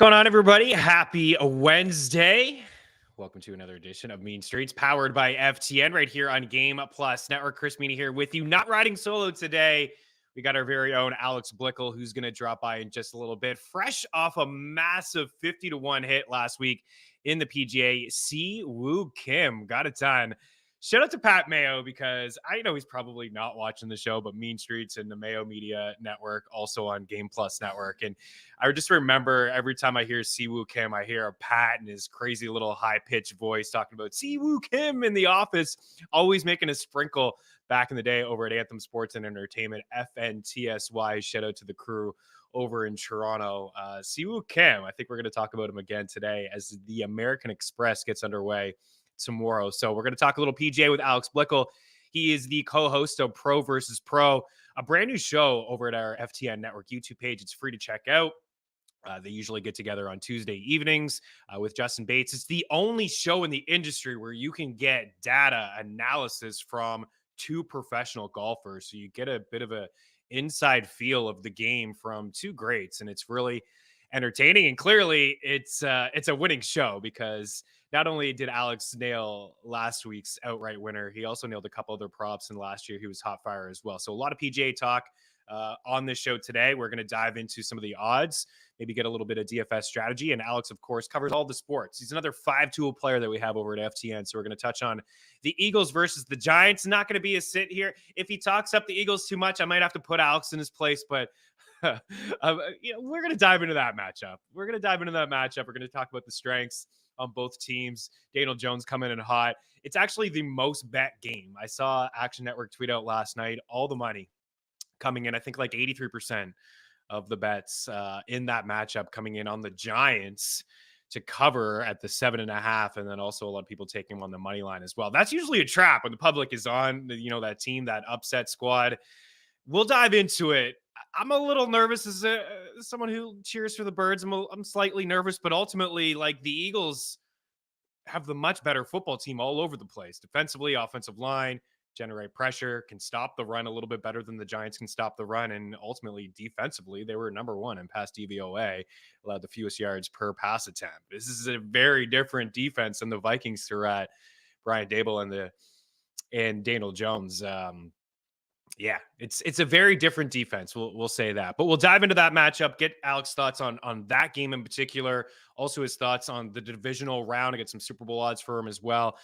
going on, everybody? Happy Wednesday. Welcome to another edition of Mean Streets, powered by FTN right here on Game Plus Network. Chris Meaney here with you. Not riding solo today. We got our very own Alex Blickle, who's going to drop by in just a little bit. Fresh off a massive 50-1 hit last week in the PGA. Siwoo Kim got it done. Shout out to Pat Mayo, because I know he's probably not watching the show, but Mean Streets and the Mayo Media Network, also on Game Plus Network. And I just remember every time I hear Siwoo Kim, I hear a Pat and his crazy little high-pitched voice talking about Siwoo Kim in the office, always making a sprinkle back in the day over at Anthem Sports and Entertainment, FNTSY. Shout out to the crew over in Toronto. Siwoo Kim, I think we're going to talk about him again today as the American Express gets underway tomorrow. So we're going to talk a little PGA with Alex Blickle. He is the co-host of Pro versus Pro, a brand new show over at our FTN Network YouTube page. It's free to check out. They usually get together on Tuesday evenings with Justin Bates. It's the only show in the industry where you can get data analysis from two professional golfers. So you get a bit of a inside feel of the game from two greats, and it's really entertaining. And clearly it's a winning show, because not only did Alex nail last week's outright winner, he also nailed a couple other props, and last year he was hot fire as well. So a lot of PGA talk on this show today. We're going to dive into some of the odds, maybe get a little bit of DFS strategy. And Alex, of course, covers all the sports. He's another 5-tool player that we have over at FTN. So we're going to touch on the Eagles versus the Giants. Not going to be a sit here. If he talks up the Eagles too much, I might have to put Alex in his place, but we're going to dive into that matchup. We're going to talk about the strengths on both teams. Daniel Jones coming in hot. It's actually the most bet game. I saw Action Network tweet out last night, all the money coming in. I think like 83% of the bets in that matchup coming in on the Giants to cover at the 7.5. And then also a lot of people taking him on the money line as well. That's usually a trap when the public is on, that team, that upset squad. We'll dive into it. I'm a little nervous as someone who cheers for the Birds. I'm slightly nervous, but ultimately, like, the Eagles have the much better football team all over the place. Defensively, offensive line, generate pressure, can stop the run a little bit better than the Giants can stop the run. And ultimately, defensively, they were number one in pass DVOA, allowed the fewest yards per pass attempt. This is a very different defense than the Vikings threw at Brian Daboll and Daniel Jones. Yeah, it's a very different defense. We'll say that, but we'll dive into that matchup. Get Alex's thoughts on that game in particular. Also, his thoughts on the divisional round. I get some Super Bowl odds for him as well.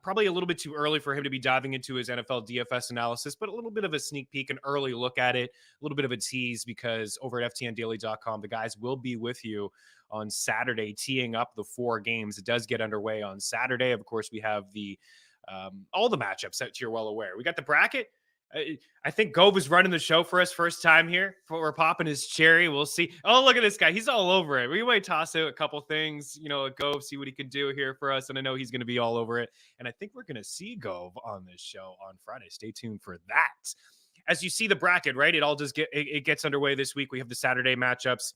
Probably a little bit too early for him to be diving into his NFL DFS analysis, but a little bit of a sneak peek, an early look at it, a little bit of a tease, because over at FTNDaily.com, the guys will be with you on Saturday, teeing up the 4 games. It does get underway on Saturday. Of course, we have the all the matchups that you're well aware. We got the bracket. I think Gove is running the show for us first time here. We're popping his cherry. We'll see. Oh, look at this guy. He's all over it. We might toss out a couple things, at Gove, see what he can do here for us. And I know he's going to be all over it. And I think we're going to see Gove on this show on Friday. Stay tuned for that. As you see the bracket, right? It all just it gets underway this week. We have the Saturday matchups: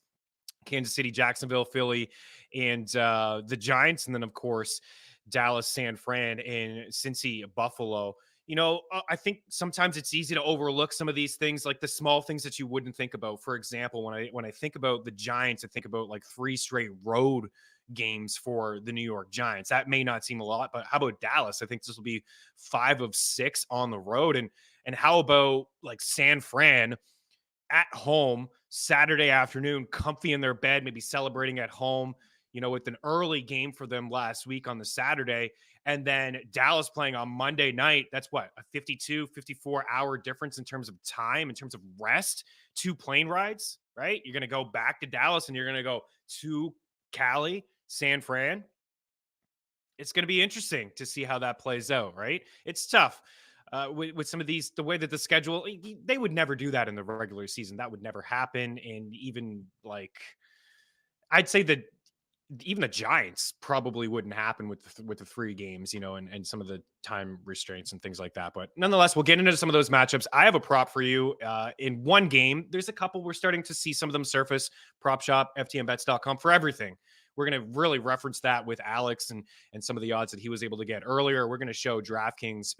Kansas City, Jacksonville, Philly, and the Giants. And then, of course, Dallas, San Fran, and Cincy, Buffalo. I think sometimes it's easy to overlook some of these things, like the small things that you wouldn't think about. For example, when I think about the Giants, I think about like 3 straight road games for the New York Giants. That may not seem a lot, but how about Dallas? I think this will be 5 of 6 on the road. And how about like San Fran at home Saturday afternoon, comfy in their bed, maybe celebrating at home, with an early game for them last week on the Saturday. And then Dallas playing on Monday night. That's what, a 52, 54-hour difference in terms of time, in terms of rest, 2 plane rides, right? You're going to go back to Dallas and you're going to go to Cali, San Fran. It's going to be interesting to see how that plays out, right? It's tough with some of these, the way that the schedule, they would never do that in the regular season. That would never happen. And even I'd say that even the Giants probably wouldn't happen with the 3 games, and some of the time restraints and things like that. But nonetheless, we'll get into some of those matchups. I have a prop for you in one game. There's a couple we're starting to see some of them surface. Prop shop, ftnbets.com for everything. We're going to really reference that with Alex and some of the odds that he was able to get earlier. We're going to show DraftKings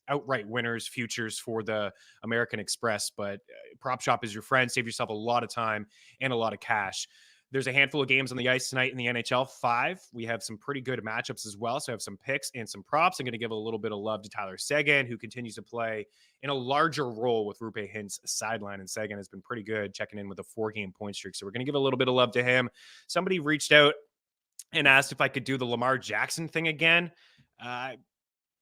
outright winners, futures for the American Express. But Prop Shop is your friend. Save yourself a lot of time and a lot of cash. There's a handful of games on the ice tonight in the NHL. 5. We have some pretty good matchups as well. So I have some picks and some props. I'm going to give a little bit of love to Tyler Seguin, who continues to play in a larger role with Rupe Hintz sideline. And Seguin has been pretty good, checking in with a 4-game point streak. So we're going to give a little bit of love to him. Somebody reached out and asked if I could do the Lamar Jackson thing again.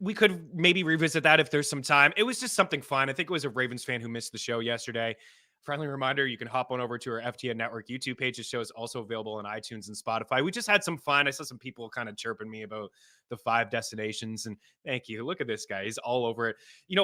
We could maybe revisit that if there's some time. It was just something fun. I think it was a Ravens fan who missed the show yesterday. Friendly reminder, you can hop on over to our FTN Network YouTube page. The show is also available on iTunes and Spotify. We just had some fun. I saw some people kind of chirping me about the 5 destinations, and thank you. Look at this guy. He's all over it.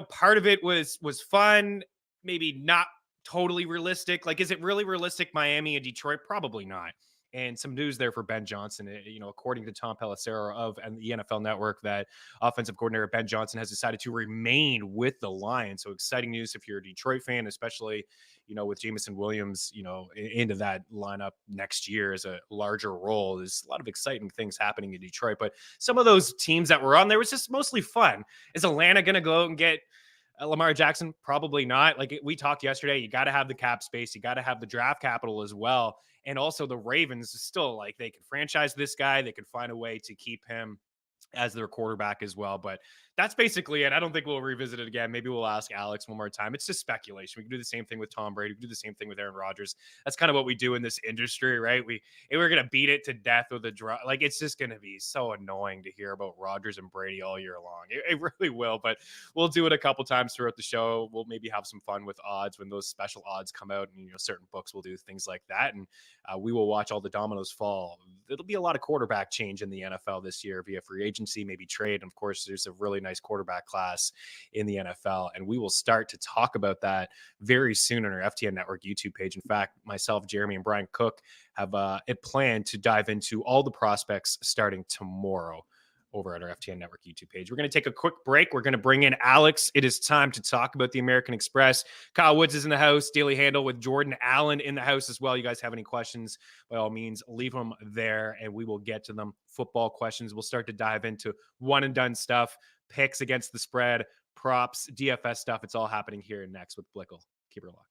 Part of it was fun, maybe not totally realistic. Like, is it really realistic, Miami and Detroit? Probably not. And some news there for Ben Johnson. According to Tom Pelissero of the NFL Network, that offensive coordinator Ben Johnson has decided to remain with the Lions. So exciting news if you're a Detroit fan, especially, with Jameson Williams, into that lineup next year as a larger role. There's a lot of exciting things happening in Detroit. But some of those teams that were on there was just mostly fun. Is Atlanta going to go and get Lamar Jackson? Probably not. Like we talked yesterday, you got to have the cap space. You got to have the draft capital as well. And also the Ravens still, like, they could franchise this guy. They could find a way to keep him as their quarterback as well. But that's basically it. I don't think we'll revisit it again. Maybe we'll ask Alex one more time. It's just speculation. We can do the same thing with Tom Brady. We can do the same thing with Aaron Rodgers. That's kind of what we do in this industry, right? We're going to beat it to death with a draw. Like, it's just going to be so annoying to hear about Rodgers and Brady all year long. It really will, but we'll do it a couple times throughout the show. We'll maybe have some fun with odds when those special odds come out, and certain books will do things like that. And we will watch all the dominoes fall. It'll be a lot of quarterback change in the NFL this year via free agency, maybe trade. And of course, there's a really nice quarterback class in the NFL. And we will start to talk about that very soon on our FTN Network YouTube page. In fact, myself, Jeremy, and Brian Cook have it planned to dive into all the prospects starting tomorrow over at our FTN Network YouTube page. We're going to take a quick break. We're going to bring in Alex. It is time to talk about the American Express. Kyle Woods is in the house. Daily Handle with Jordan Allen in the house as well. You guys have any questions, by all means, leave them there and we will get to them. Football questions. We'll start to dive into one and done stuff, picks against the spread, props, DFS stuff. It's all happening here next with Blickle. Keep it locked.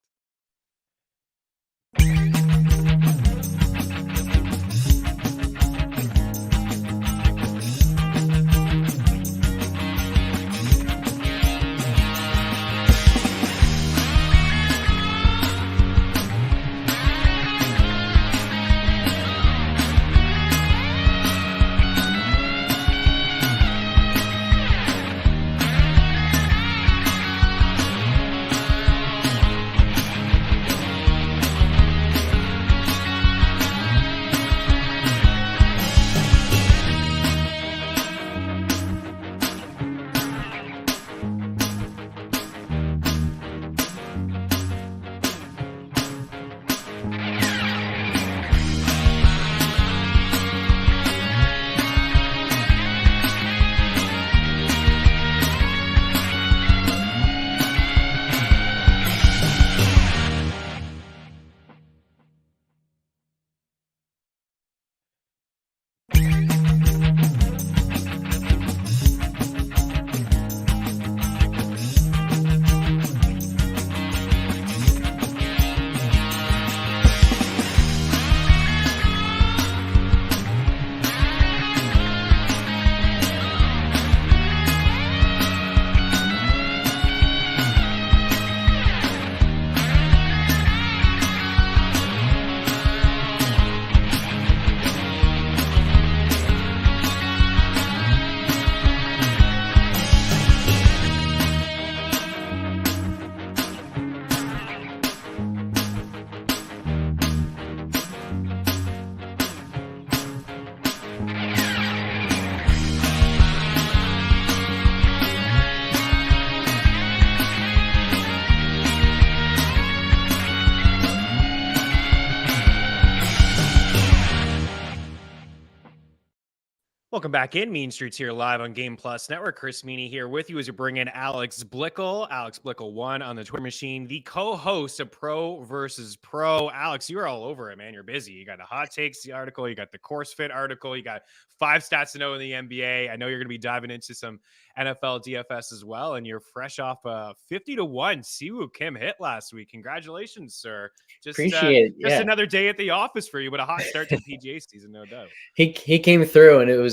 Welcome back in. Mean Streets here live on Game Plus Network. Chris Meaney here with you as we bring in Alex Blickle. Alex Blickle 1 on the Twitter machine, the co-host of Pro versus Pro. Alex, you're all over it, man. You're busy. You got the hot takes article. You got the course fit article. You got 5 stats to know in the NBA. I know you're going to be diving into some NFL DFS as well. And you're fresh off a 50-1 Siwoo Kim hit last week. Congratulations, sir. Appreciate it. Just Yeah. another day at the office for you, but a hot start to the PGA season, no doubt. He came through, and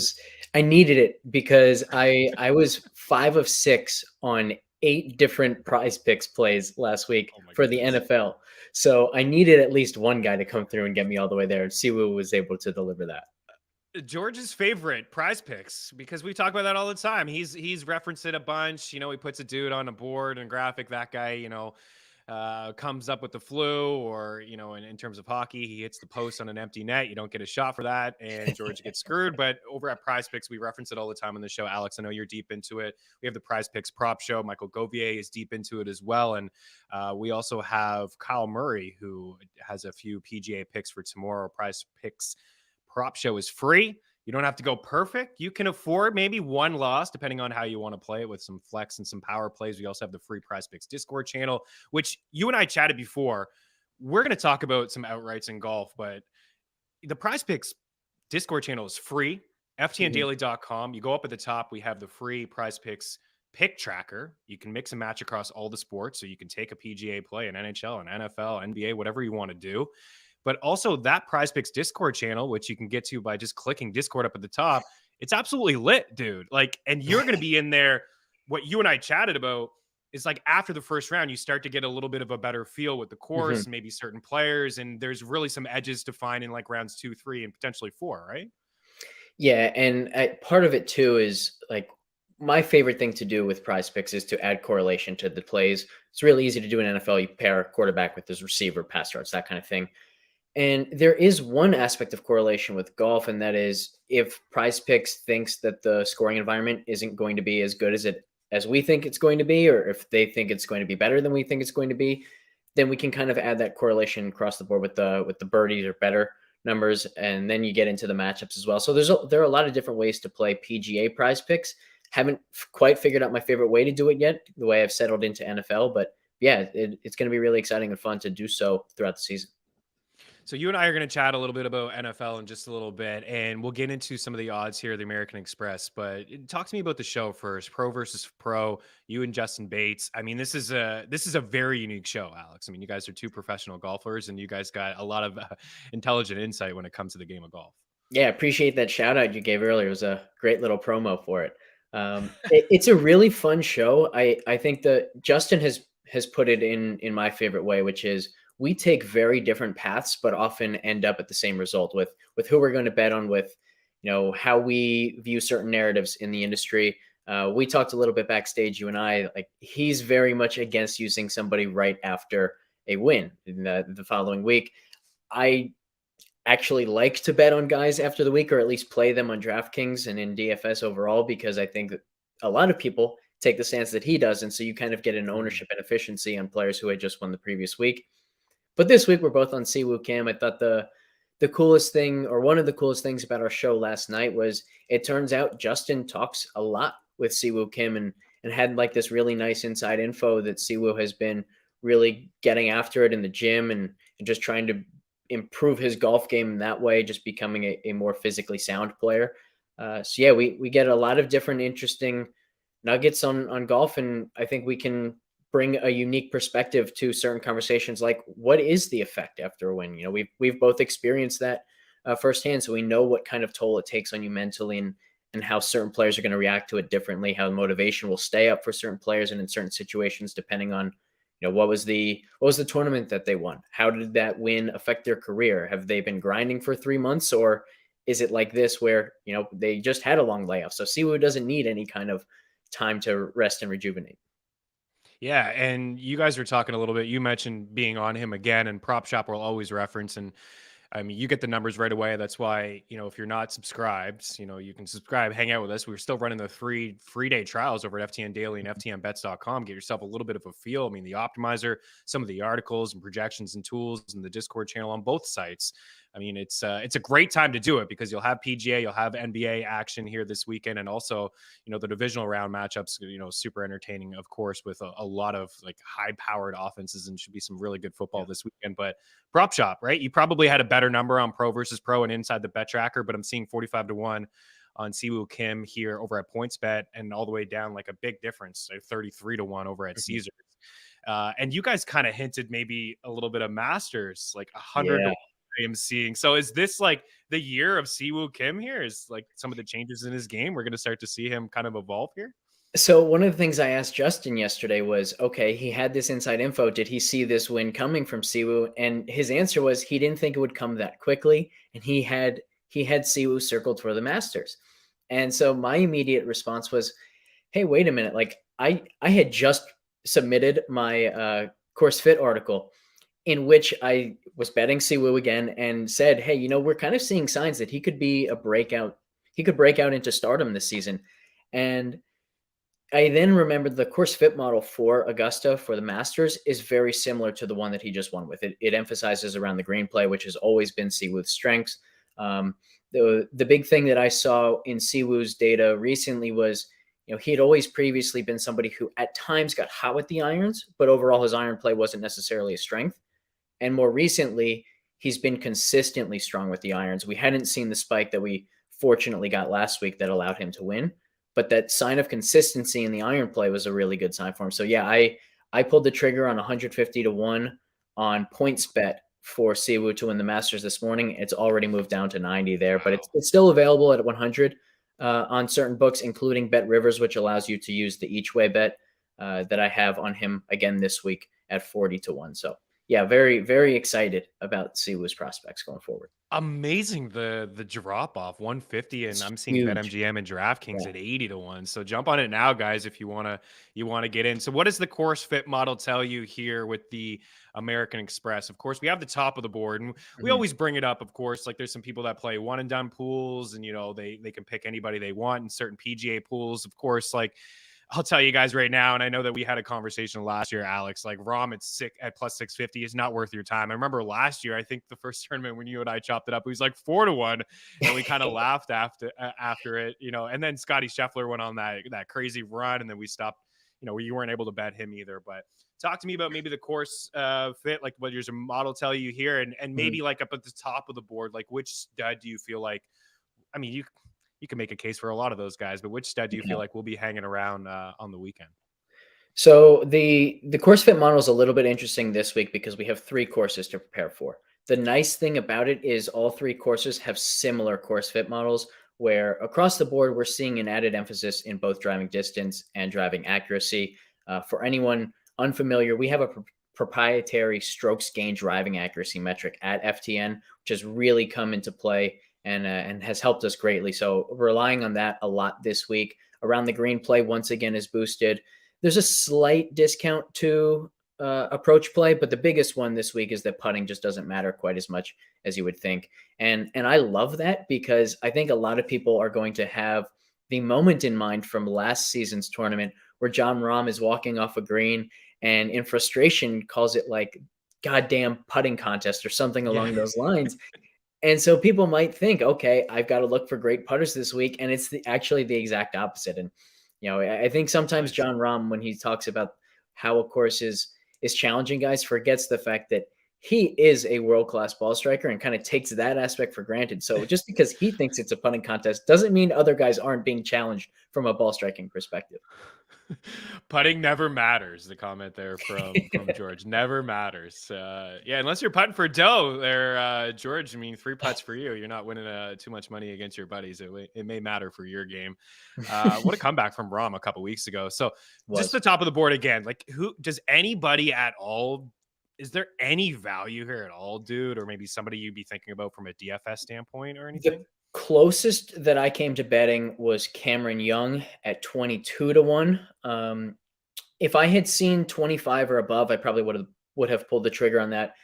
I needed it because I was 5 of 6 on 8 different Prize Picks plays last week Oh my for the goodness. NFL. So I needed at least one guy to come through and get me all the way there. And Siwoo was able to deliver that. George's favorite Prize Picks, because we talk about that all the time. He's referenced it a bunch. He puts a dude on a board and graphic. That guy, comes up with the flu, or in terms of hockey, he hits the post on an empty net. You don't get a shot for that, and George gets screwed. But over at Prize Picks, we reference it all the time on the show. Alex, I know you're deep into it. We have the Prize Picks prop show. Michael Govier is deep into it as well, and we also have Kyle Murray, who has a few PGA picks for tomorrow. Prize Picks prop show is free. You don't have to go perfect. You can afford maybe one loss, depending on how you want to play it, with some flex and some power plays. We also have the free Prize Picks Discord channel, which you and I chatted before. We're going to talk about some outrights in golf, but the Prize Picks Discord channel is free. ftndaily.com. You go up at the top. We have the free Prize Picks pick tracker. You can mix and match across all the sports. So you can take a PGA play, an NHL, an NFL, NBA, whatever you want to do. But also that Prize Picks Discord channel, which you can get to by just clicking Discord up at the top. It's absolutely lit, dude. And you're going to be in there. What you and I chatted about is after the first round, you start to get a little bit of a better feel with the course, maybe certain players. And there's really some edges to find in rounds 2, 3, and potentially 4, right? Yeah. And part of it too is my favorite thing to do with Prize Picks is to add correlation to the plays. It's really easy to do in NFL. You pair a quarterback with his receiver, pass yards, that kind of thing. And there is one aspect of correlation with golf, and that is if Prize Picks thinks that the scoring environment isn't going to be as good as we think it's going to be, or if they think it's going to be better than we think it's going to be, then we can kind of add that correlation across the board with the birdies or better numbers, and then you get into the matchups as well. So there are a lot of different ways to play PGA Prize Picks. Haven't quite figured out my favorite way to do it yet, the way I've settled into NFL, but yeah, it's going to be really exciting and fun to do so throughout the season. So you and I are going to chat a little bit about NFL in just a little bit, and we'll get into some of the odds here, the American Express. But talk to me about the show first, pro versus pro. You and Justin Bates. I mean, this is a very unique show, Alex. I mean, you guys are two professional golfers, and you guys got a lot of intelligent insight when it comes to the game of golf. Yeah, appreciate that shout out you gave earlier. It was a great little promo for it. It's a really fun show. I think that Justin has put it in my favorite way, which is we take very different paths, but often end up at the same result with who we're going to bet on, with how we view certain narratives in the industry. We talked a little bit backstage, you and I. He's very much against using somebody right after a win in the following week. I actually like to bet on guys after the week, or at least play them on DraftKings and in DFS overall, because I think that a lot of people take the stance that he does. And so you kind of get an ownership and efficiency on players who had just won the previous week. But this week we're both on Siwoo Kim. I thought the coolest thing, or one of the coolest things about our show last night, was it turns out Justin talks a lot with Siwoo Kim and had this really nice inside info that Siwoo has been really getting after it in the gym and just trying to improve his golf game in that way, just becoming a more physically sound player. So yeah, we get a lot of different interesting nuggets on golf, and I think we can bring a unique perspective to certain conversations, like what is the effect after a win. We've both experienced that firsthand, so we know what kind of toll it takes on you mentally, and how certain players are going to react to it differently, how motivation will stay up for certain players and in certain situations, depending on what was the tournament that they won? How did that win affect their career? Have they been grinding for 3 months, or is it like this where they just had a long layoff? So Siwoo doesn't need any kind of time to rest and rejuvenate. Yeah, and you guys were talking a little bit. You mentioned being on him again, and Prop Shop will always reference. And I mean, you get the numbers right away. That's why, if you're not subscribed, you can subscribe, hang out with us. We're still running the free day trials over at FTN Daily and FTNBets.com. Get yourself a little bit of a feel. I mean, the optimizer, some of the articles and projections and tools, and the Discord channel on both sites. I mean, it's a great time to do it, because you'll have PGA, you'll have NBA action here this weekend, and also, the divisional round matchups, super entertaining, of course, with a lot of high-powered offenses, and should be some really good football this weekend. But Prop Shop, right? You probably had a better number on pro versus pro and inside the bet tracker, but I'm seeing 45-1 on Siwoo Kim here over at PointsBet, and all the way down like a big difference, like 33-1 over at Caesars. And you guys kind of hinted maybe a little bit of Masters, like 100 to I am seeing. So is this like the year of Siwoo Kim here? Is like some of the changes in his game, we're going to start to see him kind of evolve here? So one of the things I asked Justin yesterday was, okay, he had this inside info. Did he see this win coming from Siwoo? And his answer was he didn't think it would come that quickly, and he had Siwoo circled for the Masters. And so my immediate response was, hey, wait a minute. Like I had just submitted my Course Fit article in which I was betting Siwoo again and said, hey, we're kind of seeing signs that he could be a breakout. He could break out into stardom this season. And I then remembered the Course Fit model for Augusta for the Masters is very similar to the one that he just won with. It emphasizes around the green play, which has always been Siwoo's strengths. The big thing that I saw in Siwoo's data recently was, he had always previously been somebody who at times got hot with the irons, but overall his iron play wasn't necessarily a strength. And more recently, he's been consistently strong with the irons. We hadn't seen the spike that we fortunately got last week that allowed him to win. But that sign of consistency in the iron play was a really good sign for him. So yeah, I pulled the trigger on 150-1 on PointsBet for Siwoo to win the Masters this morning. It's already moved down to 90 there, but it's still available at 100 on certain books, including Bet Rivers, which allows you to use the each way bet that I have on him again this week at 40-1. So yeah, very, very excited about Siwoo's prospects going forward. Amazing the drop off 150, and It's I'm seeing huge. BetMGM and DraftKings at 80-1. So jump on it now, guys, if you want to get in. So what does the Course Fit model tell you here with the American Express? Of course, we have the top of the board, and we always bring it up. Of course, like there's some people that play one and done pools, and they can pick anybody they want in certain PGA pools. Of course, like I'll tell you guys right now, and I know that we had a conversation last year, Alex, like Rom at plus 650 is not worth your time. I remember last year, I think the first tournament when you and I chopped it up, it was like 4-1, and we kind of laughed after it, and then Scotty Scheffler went on that crazy run, and then we stopped, you weren't able to bet him either. But talk to me about maybe the Course Fit, like what does your model tell you here, and maybe like up at the top of the board, like which stud do you feel like, I mean, you can make a case for a lot of those guys, but which stud do you feel like will be hanging around on the weekend? So the Course Fit model is a little bit interesting this week because we have 3 courses to prepare for. The nice thing about it is all 3 courses have similar Course Fit models where across the board, we're seeing an added emphasis in both driving distance and driving accuracy. For anyone unfamiliar, we have a proprietary strokes gained driving accuracy metric at FTN, which has really come into play and has helped us greatly. So relying on that a lot this week. Around the green play, once again, is boosted. There's a slight discount to approach play, but the biggest one this week is that putting just doesn't matter quite as much as you would think. And I love that because I think a lot of people are going to have the moment in mind from last season's tournament where Jon Rahm is walking off a green and in frustration calls it like goddamn putting contest or something along those lines. And so people might think, okay, I've got to look for great putters this week. And it's actually the exact opposite. And, I think sometimes Jon Rahm, when he talks about how a course is challenging guys, forgets the fact that he is a world-class ball striker and kind of takes that aspect for granted. So just because he thinks it's a putting contest doesn't mean other guys aren't being challenged from a ball striking perspective. Putting never matters. The comment there from George never matters. Yeah, unless you're putting for dough there, George. I mean, 3 putts for you. You're not winning too much money against your buddies. It may matter for your game. What a comeback from Rahm a couple weeks ago. So just the top of the board again. Like, who does anybody at all? Is there any value here at all, dude? Or maybe somebody you'd be thinking about from a DFS standpoint or anything? The closest that I came to betting was Cameron Young at 22-1. If I had seen 25 or above, I probably would have pulled the trigger on that.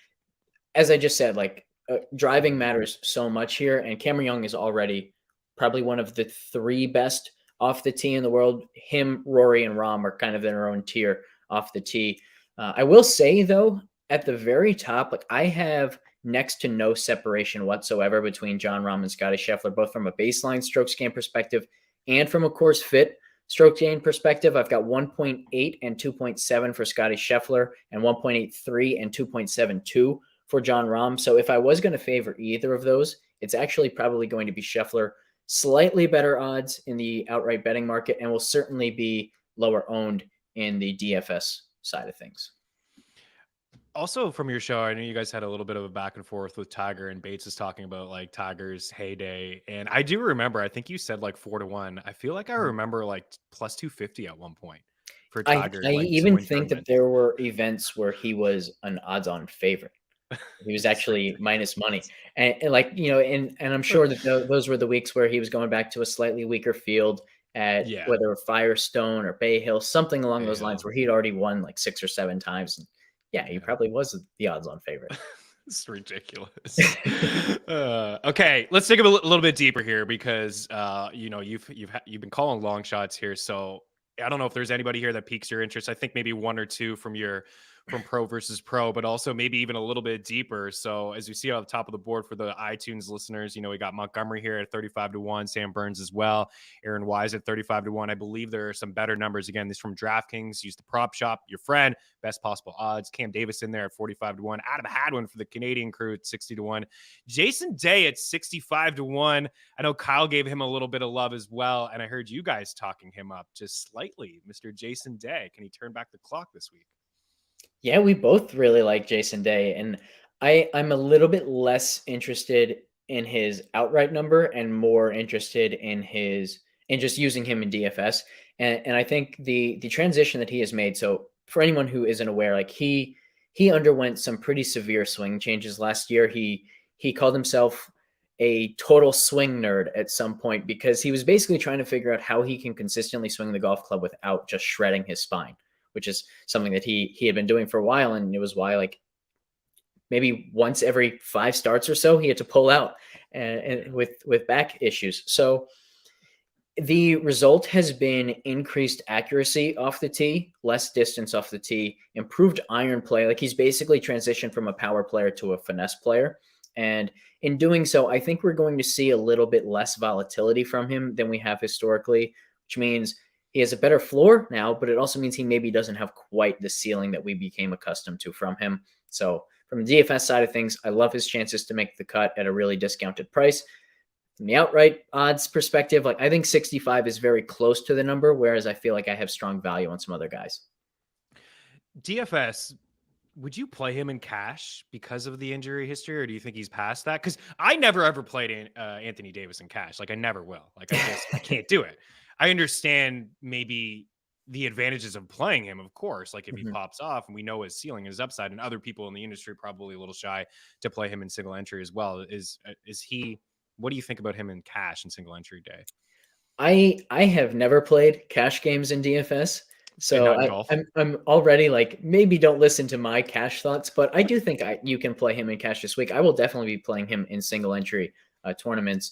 As I just said, like driving matters so much here, and Cameron Young is already probably one of the 3 best off the tee in the world. Him, Rory, and Rahm are kind of in their own tier off the tee. I will say though, at the very top, like I have next to no separation whatsoever between Jon Rahm and Scotty Scheffler, both from a baseline strokes gain perspective and from a Course Fit stroke gain perspective. I've got 1.8 and 2.7 for Scotty Scheffler and 1.83 and 2.72 for Jon Rahm. So if I was going to favor either of those, it's actually probably going to be Scheffler slightly better odds in the outright betting market and will certainly be lower owned in the DFS side of things. Also from your show, I know you guys had a little bit of a back and forth with Tiger, and Bates is talking about like Tiger's heyday. And I do remember, I think you said like 4-1. I feel like I remember like plus 250 at one point for Tiger, I like to even win think that tournaments. there were events where he was an odds-on favorite. He was It's actually minus money, ridiculous. and like and I'm sure that those were the weeks where he was going back to a slightly weaker field at Yeah. whether Firestone or Bay Hill, something along those lines, Yeah. where he'd already won like 6 or 7 times. And yeah, he Yeah. probably was the odds-on favorite. It's ridiculous. Okay, let's dig a little bit deeper here because you've been calling long shots here. So I don't know if there's anybody here that piques your interest. I think maybe one or two from pro versus pro, but also maybe even a little bit deeper. So as you see on the top of the board for the iTunes listeners, we got Montgomery here at 35-1, Sam Burns as well, Aaron Wise at 35-1. I believe there are some better numbers. Again, this from DraftKings. Use the prop shop, your friend, best possible odds. Cam Davis in there at 45-1. Adam Hadwin for the Canadian crew at 60-1. Jason Day at 65-1. I know Kyle gave him a little bit of love as well, and I heard you guys talking him up just slightly. Mr. Jason Day, can he turn back the clock this week? Yeah, we both really like Jason Day, and I'm a little bit less interested in his outright number and more interested in just using him in DFS. And I think the transition that he has made. So for anyone who isn't aware, like he underwent some pretty severe swing changes last year. He called himself a total swing nerd at some point because he was basically trying to figure out how he can consistently swing the golf club without just shredding his spine, which is something that he had been doing for a while. And it was why, like, maybe once every 5 starts or so, he had to pull out and with back issues. So the result has been increased accuracy off the tee, less distance off the tee, improved iron play. Like, he's basically transitioned from a power player to a finesse player. And in doing so, I think we're going to see a little bit less volatility from him than we have historically, which means he has a better floor now, but it also means he maybe doesn't have quite the ceiling that we became accustomed to from him. So from the DFS side of things, I love his chances to make the cut at a really discounted price. From the outright odds perspective, like, I think 65 is very close to the number, whereas I feel like I have strong value on some other guys. DFS, would you play him in cash because of the injury history, or do you think he's past that? Because I never ever played Anthony Davis in cash. Like, I never will. Like, I can't do it. I understand maybe the advantages of playing him, of course. Like, if he pops off, and we know his ceiling, his upside, and other people in the industry probably a little shy to play him in single entry as well. Is he? What do you think about him in cash and single entry day? I have never played cash games in DFS. And So not in golf. I'm already like, maybe don't listen to my cash thoughts, but I do think you can play him in cash this week. I will definitely be playing him in single entry tournaments.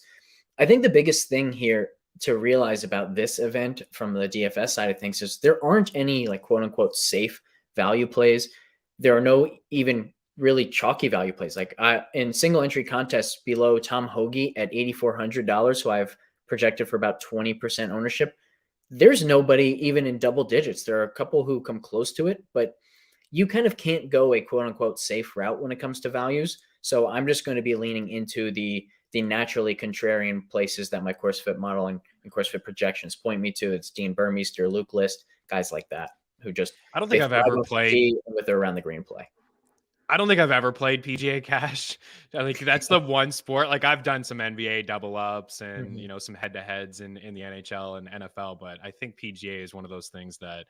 I think the biggest thing here to realize about this event from the DFS side of things is there aren't any, like, quote unquote safe value plays. There are no even really chalky value plays. Like, in single entry contests below Tom Hoagie at $8,400, who I've projected for about 20% ownership, there's nobody even in double digits. There are a couple who come close to it, but you kind of can't go a quote unquote safe route when it comes to values. So I'm just going to be leaning into the naturally contrarian places that my course fit modeling and course fit projections point me to. It's Dean Burmeister, Luke List, guys like that who just, I don't they think I've thrive ever off the played tee with their around the green play. I don't think I've ever played PGA cash. I think that's the one sport. Like, I've done some NBA double ups and, some head to heads in the NHL and NFL, but I think PGA is one of those things that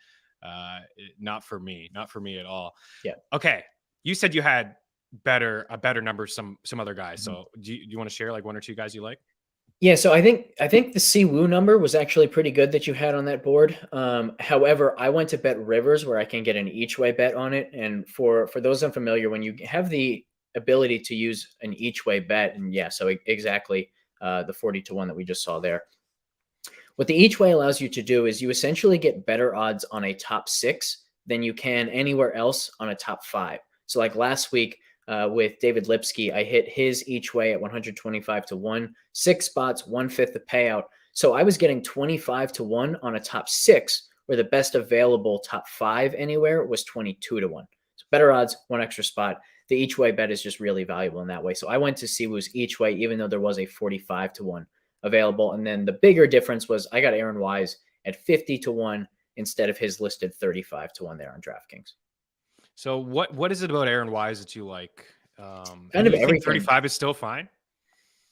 not for me at all. Yeah. Okay. You said you had a better number, some other guys. So do you want to share like one or two guys you like? Yeah, so I think the Siwoo number was actually pretty good that you had on that board. However, I went to Bet Rivers where I can get an each way bet on it. And for those unfamiliar, when you have the ability to use an each way bet, and yeah, so exactly the 40-1 that we just saw there. What the each way allows you to do is you essentially get better odds on a top 6 than you can anywhere else on a top 5. So like last week, with David Lipsky, I hit his each way at 125-1, 6 spots, 1/5 the payout. So I was getting 25-1 on a top 6, where the best available top 5 anywhere was 22-1. So better odds, 1 extra spot. The each way bet is just really valuable in that way. So I went to Siwoo's each way, even though there was a 45-1 available. And then the bigger difference was I got Aaron Wise at 50-1 instead of his listed 35-1 there on DraftKings. So what is it about Aaron Wise that you like? Kind of you think everything. 35 is still fine?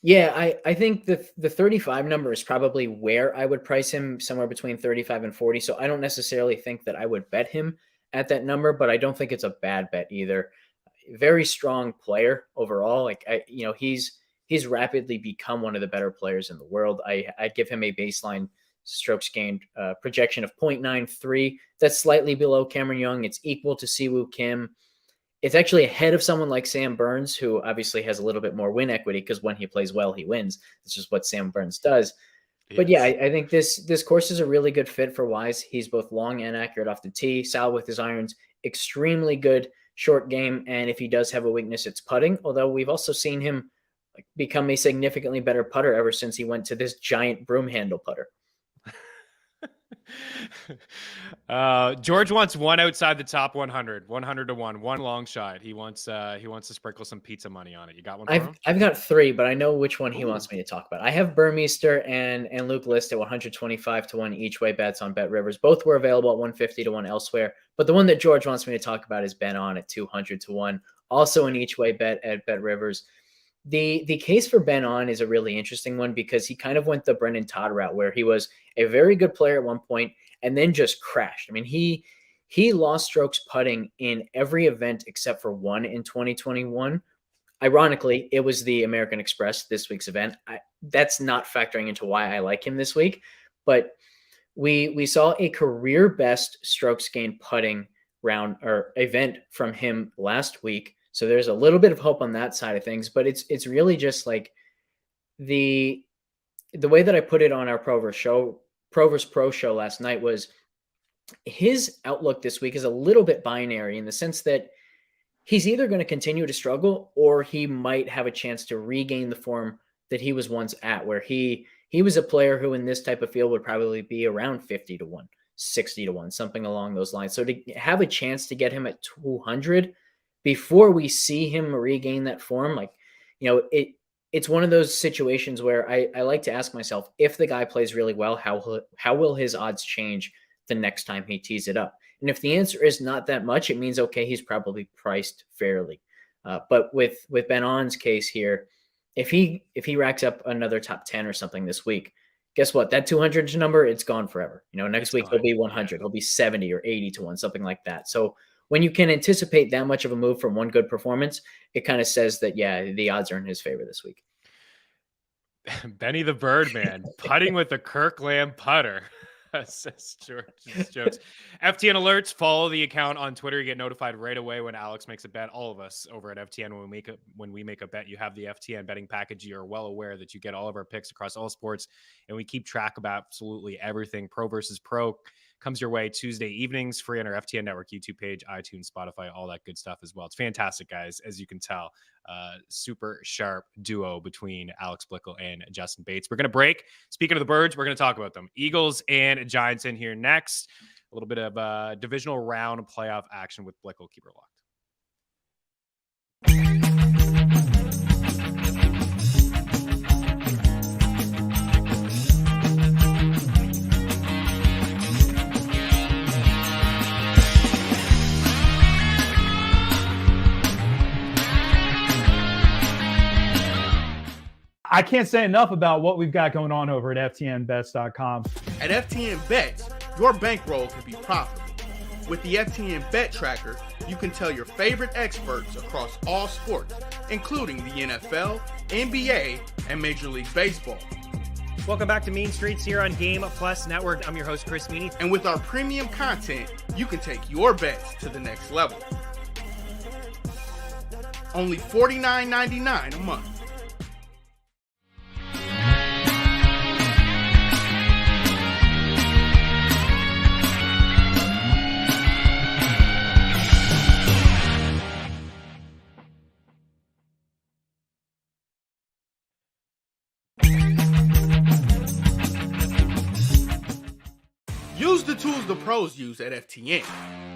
Yeah, I think the 35 number is probably where I would price him, somewhere between 35 and 40. So I don't necessarily think that I would bet him at that number, but I don't think it's a bad bet either. Very strong player overall. Like he's rapidly become one of the better players in the world. I'd give him a baseline strokes gained projection of 0.93. That's slightly below Cameron Young. It's equal to Siwoo Kim. It's actually ahead of someone like Sam Burns, who obviously has a little bit more win equity because when he plays well, he wins. That's just what Sam Burns does. But yeah, I think this course is a really good fit for Wise. He's both long and accurate off the tee, solid with his irons, extremely good short game. And if he does have a weakness, it's putting. Although we've also seen him become a significantly better putter ever since he went to this giant broom handle putter. George wants one outside the top 100 to 1 long shot. He wants to sprinkle some pizza money on it. You got one for him? I've got 3, but I know which one he wants me to talk about. I have Burmeister and Luke List at 125-1 each way bets on Bet Rivers. Both were available at 150-1 elsewhere, but the one that George wants me to talk about is Ben On at 200-1, also an each way bet at Bet Rivers. The case for Ben On is a really interesting one because he kind of went the Brendan Todd route where he was a very good player at one point and then just crashed. I mean, he lost strokes putting in every event except for one in 2021. Ironically, it was the American Express this week's event. That's not factoring into why I like him this week, but we saw a career best strokes gained putting round or event from him last week. So there's a little bit of hope on that side of things, but it's really just like the way that I put it on our Pro vs. Pro show last night was his outlook this week is a little bit binary in the sense that he's either going to continue to struggle or he might have a chance to regain the form that he was once at, where he was a player who in this type of field would probably be around 50-1, 60-1, something along those lines. So to have a chance to get him at 200 before we see him regain that form, it's one of those situations where I like to ask myself, if the guy plays really well, how will his odds change the next time he tees it up? And if the answer is not that much, it means, okay, he's probably priced fairly. But with Ben On's case here, if he racks up another top 10 or something this week, guess what? That 200 number, it's gone forever. Next week he'll be 100, he'll be 70 or 80-1, something like that. So when you can anticipate that much of a move from one good performance, it kind of says that, yeah, the odds are in his favor this week. Benny the Birdman putting with a Kirkland putter. Says George's jokes. FTN alerts. Follow the account on Twitter. You get notified right away when Alex makes a bet. All of us over at FTN, when we make a bet, you have the FTN betting package. You're well aware that you get all of our picks across all sports, and we keep track of absolutely everything. Pro versus Pro comes your way Tuesday evenings, free on our FTN Network YouTube page, iTunes, Spotify, all that good stuff as well. It's fantastic, guys. As you can tell, super sharp duo between Alex Blickle and Justin Bates. We're going to break. Speaking of the Birds, we're going to talk about them. Eagles and Giants in here next. A little bit of divisional round playoff action with Blickle. Keep her locked. I can't say enough about what we've got going on over at FTNBets.com. At FTN Bets, your bankroll can be profitable. With the FTN Bet Tracker, you can tell your favorite experts across all sports, including the NFL, NBA, and Major League Baseball. Welcome back to Mean Streets here on Game Plus Network. I'm your host, Chris Meaney. And with our premium content, you can take your bets to the next level. Only $49.99 a month. Use the tools the pros use at FTN.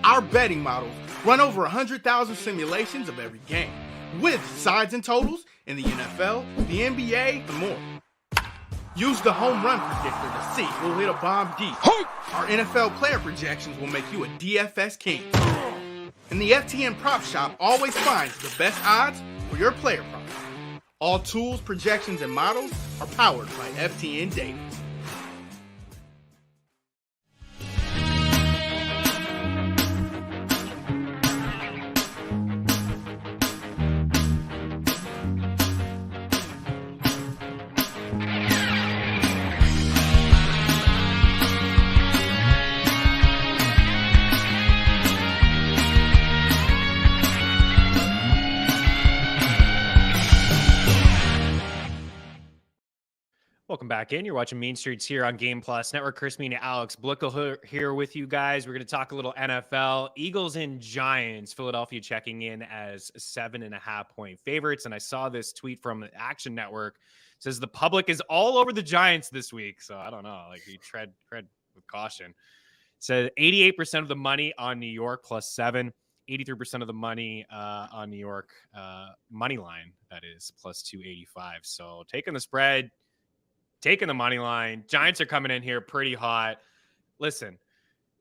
Our betting models run over 100,000 simulations of every game, with sides and totals in the NFL, the NBA, and more. Use the home run predictor to see who'll hit a bomb deep. Our NFL player projections will make you a DFS king. And the FTN Prop Shop always finds the best odds for your player props. All tools, projections, and models are powered by FTN Data. Welcome back in. You're watching Mean Streets here on Game Plus Network. Chris Meaney, Alex Blickle here with you guys. We're going to talk a little NFL. Eagles and Giants. Philadelphia checking in as 7.5-point favorites. And I saw this tweet from the Action Network. It says the public is all over the Giants this week. So I don't know. Like, you tread with caution. It said 88% of the money on New York +7. 83% of the money on New York money line, that is, +285. So taking the spread, taking the money line. Giants are coming in here pretty hot. Listen,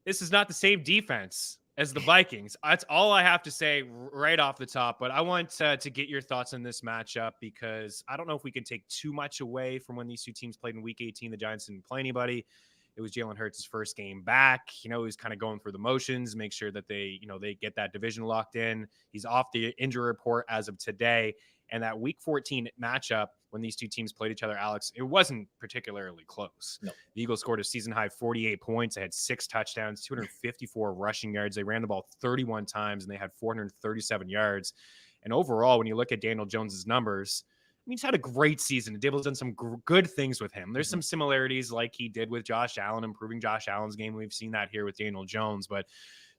this is not the same defense as the Vikings. That's all I have to say right off the top. But I want to get your thoughts on this matchup because I don't know if we can take too much away from when these two teams played in Week 18. The Giants didn't play anybody. It was Jalen Hurts' first game back. He was kind of going through the motions, make sure that they get that division locked in. He's off the injury report as of today. And that Week 14 matchup, when these two teams played each other, Alex, it wasn't particularly close. No. The Eagles scored a season-high 48 points. They had 6 touchdowns, 254 rushing yards. They ran the ball 31 times, and they had 437 yards. And overall, when you look at Daniel Jones's numbers, he's had a great season. Daboll's done some good things with him. There's some similarities like he did with Josh Allen, improving Josh Allen's game. We've seen that here with Daniel Jones. But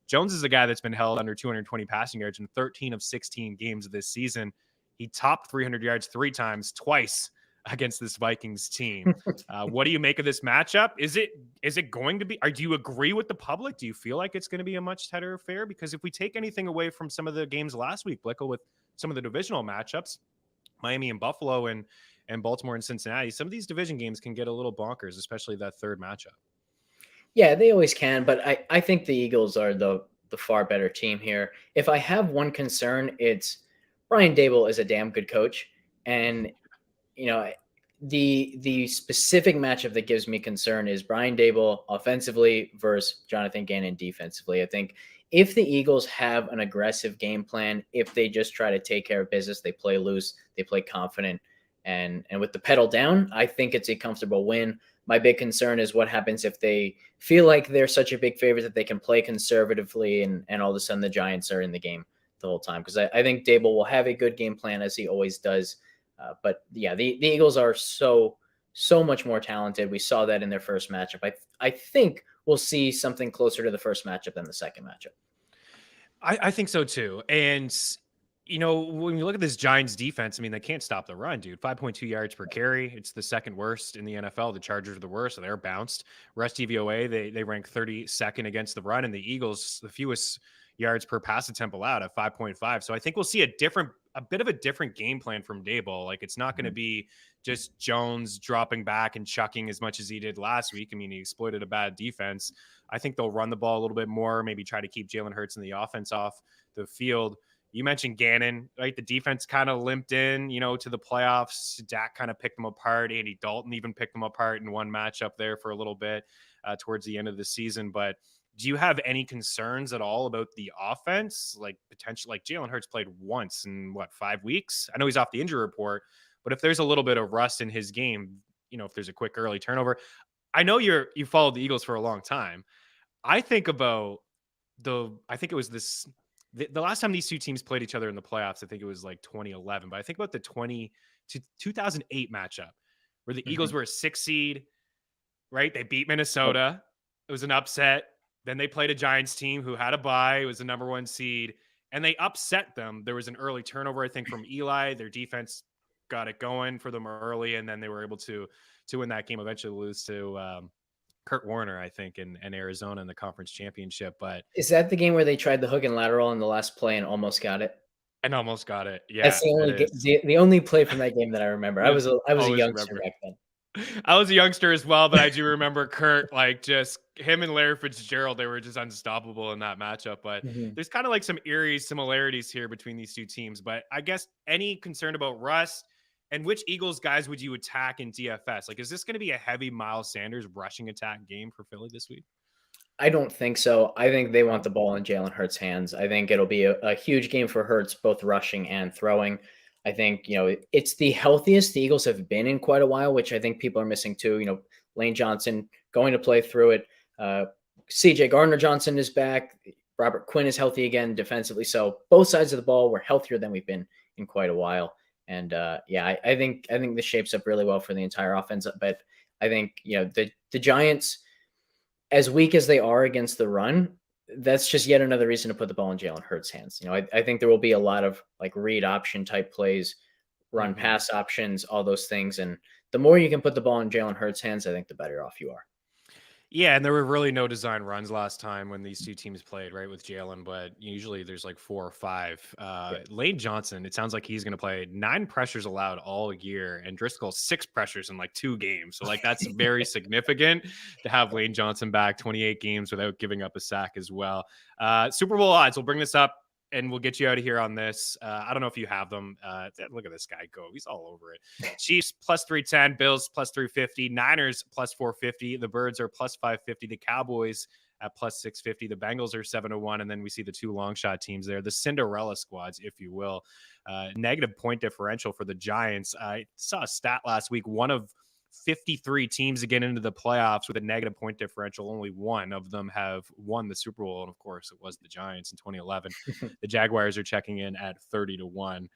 Jones is a guy that's been held under 220 passing yards in 13 of 16 games of this season. He topped 300 yards 3 times, twice against this Vikings team. What do you make of this matchup? Is it going to be, or do you agree with the public? Do you feel like it's going to be a much tighter affair? Because if we take anything away from some of the games last week, Blickle, with some of the divisional matchups, Miami and Buffalo and Baltimore and Cincinnati, some of these division games can get a little bonkers, especially that third matchup. Yeah, they always can, but I think the Eagles are the far better team here. If I have one concern, it's Brian Daboll is a damn good coach. And, the specific matchup that gives me concern is Brian Daboll offensively versus Jonathan Gannon defensively. I think if the Eagles have an aggressive game plan, if they just try to take care of business, they play loose, they play confident, and with the pedal down, I think it's a comfortable win. My big concern is what happens if they feel like they're such a big favorite that they can play conservatively and all of a sudden the Giants are in the game the whole time. Because I think Daboll will have a good game plan as he always does. But yeah, the Eagles are so much more talented. We saw that in their first matchup. I think we'll see something closer to the first matchup than the second matchup. I think so too. And, when you look at this Giants defense, they can't stop the run, dude. 5.2 yards per carry. It's the second worst in the NFL. The Chargers are the worst, so they're bounced. Rest DVOA, they rank 32nd against the run, and the Eagles, the fewest yards per pass attempt allowed at 5.5. So I think we'll see a bit of a different game plan from Daboll. Like, it's not going to be just Jones dropping back and chucking as much as he did last week. He exploited a bad defense. I think they'll run the ball a little bit more, maybe try to keep Jalen Hurts and the offense off the field. You mentioned Gannon, right? The defense kind of limped in, to the playoffs. Dak kind of picked them apart. Andy Dalton even picked them apart in one matchup there for a little bit towards the end of the season. But do you have any concerns at all about the offense? Like, potential, like Jalen Hurts played once in 5 weeks? I know he's off the injury report, but if there's a little bit of rust in his game, if there's a quick early turnover, I know you followed the Eagles for a long time. I think about the last time these two teams played each other in the playoffs, I think it was like 2011, but I think about the 2008 matchup where the Eagles were a 6 seed, right? They beat Minnesota. It was an upset. Then they played a Giants team who had a bye. It was the number 1 seed, and they upset them. There was an early turnover, I think, from Eli. Their defense got it going for them early, and then they were able to win that game, eventually lose to Kurt Warner, I think, in Arizona in the conference championship. But is that the game where they tried the hook and lateral in the last play and almost got it? And almost got it. Yeah, that's the only play from that game that I remember. I was a youngster back then. I was a youngster as well, but I do remember Kurt, like just him and Larry Fitzgerald, they were just unstoppable in that matchup. But there's kind of like some eerie similarities here between these two teams. But I guess any concern about Russ and which Eagles guys would you attack in DFS? Like, is this going to be a heavy Miles Sanders rushing attack game for Philly this week? I don't think so. I think they want the ball in Jalen Hurts' hands. I think it'll be a huge game for Hurts, both rushing and throwing. I think, it's the healthiest the Eagles have been in quite a while, which I think people are missing too. Lane Johnson going to play through it. CJ Gardner-Johnson is back. Robert Quinn is healthy again defensively. So both sides of the ball were healthier than we've been in quite a while. And I think this shapes up really well for the entire offense. But I think, the Giants, as weak as they are against the run, that's just yet another reason to put the ball in Jalen Hurts' hands. I think there will be a lot of like read option type plays, run pass options, all those things. And the more you can put the ball in Jalen Hurts' hands, I think the better off you are. Yeah, and there were really no design runs last time when these two teams played, right, with Jalen, but usually there's like 4 or 5. Lane Johnson, it sounds like he's going to play 9 pressures allowed all year, and Driscoll 6 pressures in like 2 games. So like that's very significant to have Lane Johnson back 28 games without giving up a sack as well. Super Bowl odds, we'll bring this up and we'll get you out of here on this. I don't know if you have them. Look at this guy go. He's all over it. Chiefs plus 310, Bills plus 350, Niners plus 450. The Birds are plus 550. The Cowboys at plus 650. The Bengals are 7-1. And then we see the 2 long shot teams there, the Cinderella squads, if you will. Negative point differential for the Giants. I saw a stat last week. One of 53 teams to get into the playoffs with a negative point differential. Only one of them have won the Super Bowl. And of course it was the Giants in 2011. The Jaguars are checking in at 30-1.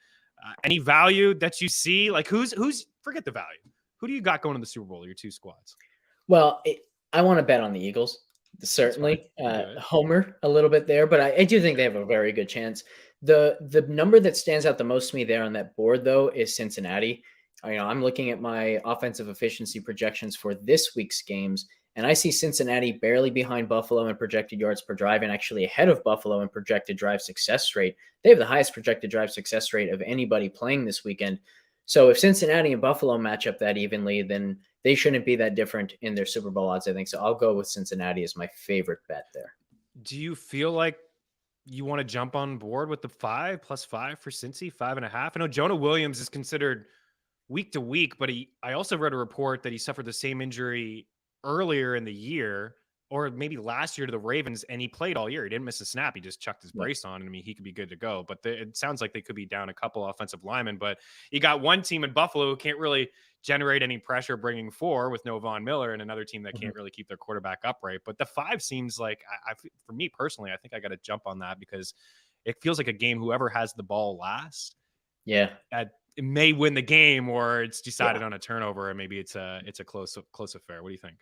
Any value that you see? Like who's forget the value. Who do you got going to the Super Bowl? Your 2 squads. Well, I want to bet on the Eagles. Certainly homer a little bit there, but I do think they have a very good chance. The number that stands out the most to me there on that board though is Cincinnati. I'm looking at my offensive efficiency projections for this week's games, and I see Cincinnati barely behind Buffalo in projected yards per drive and actually ahead of Buffalo in projected drive success rate. They have the highest projected drive success rate of anybody playing this weekend. So if Cincinnati and Buffalo match up that evenly, then they shouldn't be that different in their Super Bowl odds, I think. So I'll go with Cincinnati as my favorite bet there. Do you feel like you want to jump on board with the 5 plus 5 for Cincy, 5.5? I know Jonah Williams is considered week to week, but I also read a report that he suffered the same injury earlier in the year, or maybe last year to the Ravens, and he played all year. He didn't miss a snap. He just chucked his brace on. And I mean, he could be good to go, but it sounds like they could be down a couple offensive linemen, but you got one team in Buffalo who can't really generate any pressure bringing 4 with no Von Miller, and another team that can't really keep their quarterback upright. But the 5 seems like, for me personally, I think I got to jump on that because it feels like a game, whoever has the ball last. Yeah. It may win the game, or it's decided on a turnover, and maybe it's a close affair. What do you think?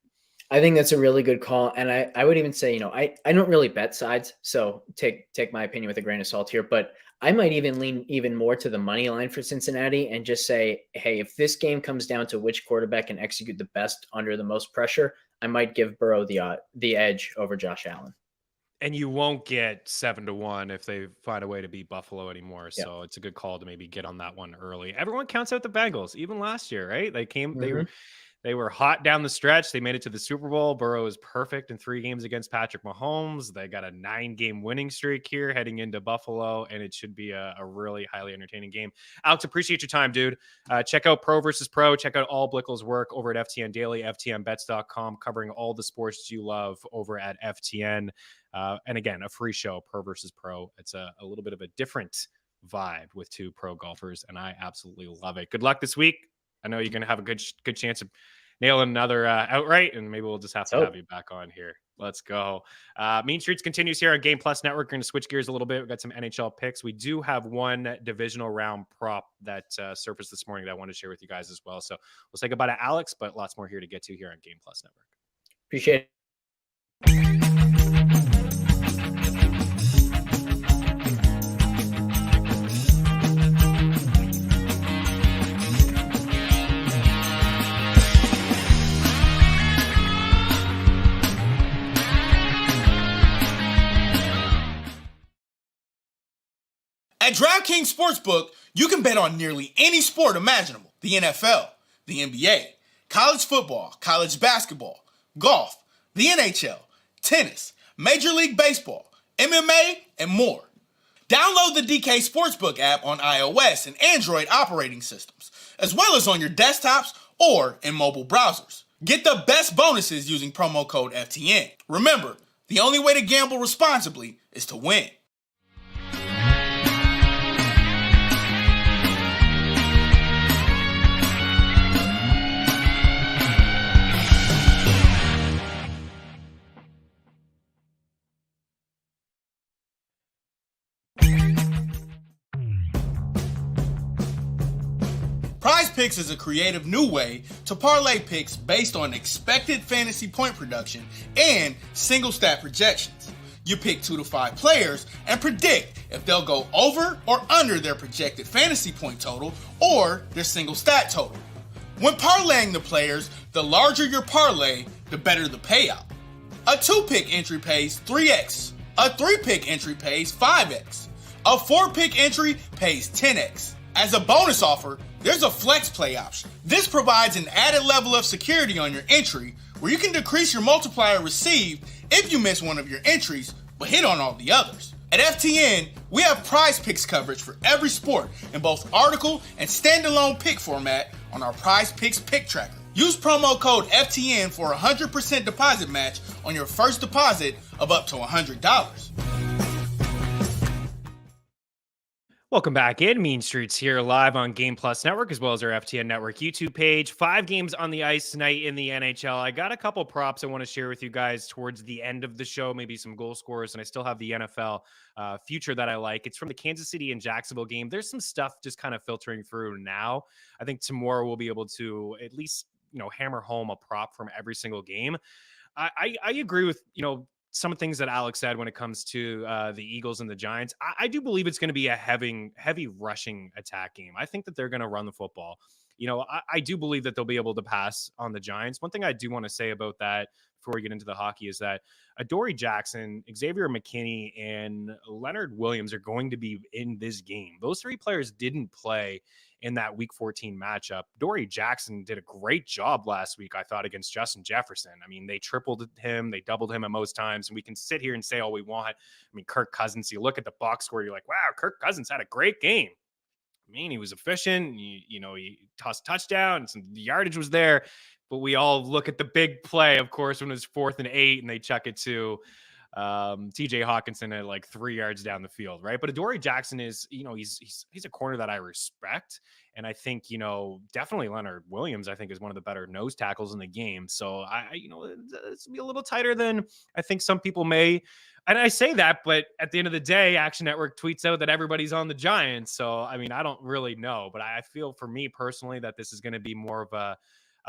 I think that's a really good call. And I would even say, I don't really bet sides, so take my opinion with a grain of salt here, but I might even lean even more to the money line for Cincinnati and just say, hey, if this game comes down to which quarterback can execute the best under the most pressure, I might give Burrow the edge over Josh Allen. And you won't get 7-1 if they find a way to beat Buffalo anymore. So it's a good call to maybe get on that one early. Everyone counts out the Bengals, even last year, right? They came, they were hot down the stretch. They made it to the Super Bowl. Burrow is perfect in 3 games against Patrick Mahomes. They got a 9-game winning streak here heading into Buffalo, and it should be a really highly entertaining game. Alex, appreciate your time, dude. Check out Pro versus Pro. Check out all Blickle's work over at FTN Daily, FTNBets.com, covering all the sports you love over at FTN. And again, a free show, Pro versus Pro. It's a little bit of a different vibe with 2 pro golfers, and I absolutely love it. Good luck this week. I know you're going to have a good chance of nailing another outright, and maybe we'll just have to have you back on here. Let's go. Mean Streets continues here on Game Plus Network. We're going to switch gears a little bit. We've got some NHL picks. We do have one divisional round prop that surfaced this morning that I want to share with you guys as well. So we'll say goodbye to Alex, but lots more here to get to here on Game Plus Network. Appreciate it. At DraftKings Sportsbook, you can bet on nearly any sport imaginable. The NFL, the NBA, college football, college basketball, golf, the NHL, tennis, Major League Baseball, MMA, and more. Download the DK Sportsbook app on iOS and Android operating systems, as well as on your desktops or in mobile browsers. Get the best bonuses using promo code FTN. Remember, the only way to gamble responsibly is to win. Prize Picks is a creative new way to parlay picks based on expected fantasy point production and single stat projections. You pick 2 to 5 players and predict if they'll go over or under their projected fantasy point total or their single stat total. When parlaying the players, the larger your parlay, the better the payout. A 2-pick entry pays 3x. A 3-pick entry pays 5x. A 4-pick entry pays 10x. As a bonus offer, there's a flex play option. This provides an added level of security on your entry where you can decrease your multiplier received if you miss one of your entries but hit on all the others. At FTN, we have Prize Picks coverage for every sport in both article and standalone pick format on our Prize Picks pick tracker. Use promo code FTN for a 100% deposit match on your first deposit of up to $100. Welcome back in. Mean Streets here live on Game Plus Network as well as our FTN Network YouTube page. 5 games on the ice tonight in the NHL. I got a couple props I want to share with you guys towards the end of the show, maybe some goal scorers, and I still have the NFL future that I like. It's from the Kansas City and Jacksonville game. There's some stuff just kind of filtering through now. I think tomorrow we'll be able to at least, hammer home a prop from every single game. I agree with, some of the things that Alex said when it comes to the Eagles and the Giants. I do believe it's going to be a heavy rushing attack game. I think that they're going to run the football. I do believe that they'll be able to pass on the Giants. One thing I do want to say about that before we get into the hockey is that Adoree Jackson, Xavier McKinney, and Leonard Williams are going to be in this game. Those 3 players didn't play in that Week 14 matchup. Adoree Jackson did a great job last week, I thought, against Justin Jefferson. I mean, they tripled him, they doubled him at most times, and we can sit here and say all we want. I mean, Kirk Cousins, you look at the box score, you're like, wow, Kirk Cousins had a great game. I mean, he was efficient. He tossed touchdowns and the yardage was there. But we all look at the big play, of course, when it was 4th and 8 and they chuck it to TJ Hawkinson at like 3 yards down the field, right? But Adoree Jackson is, he's a corner that I respect. And I think, definitely Leonard Williams, I think, is one of the better nose tackles in the game. So it's be a little tighter than I think some people may. And I say that, but at the end of the day, Action Network tweets out that everybody's on the Giants. So, I mean, I don't really know, but I feel for me personally that this is going to be more of a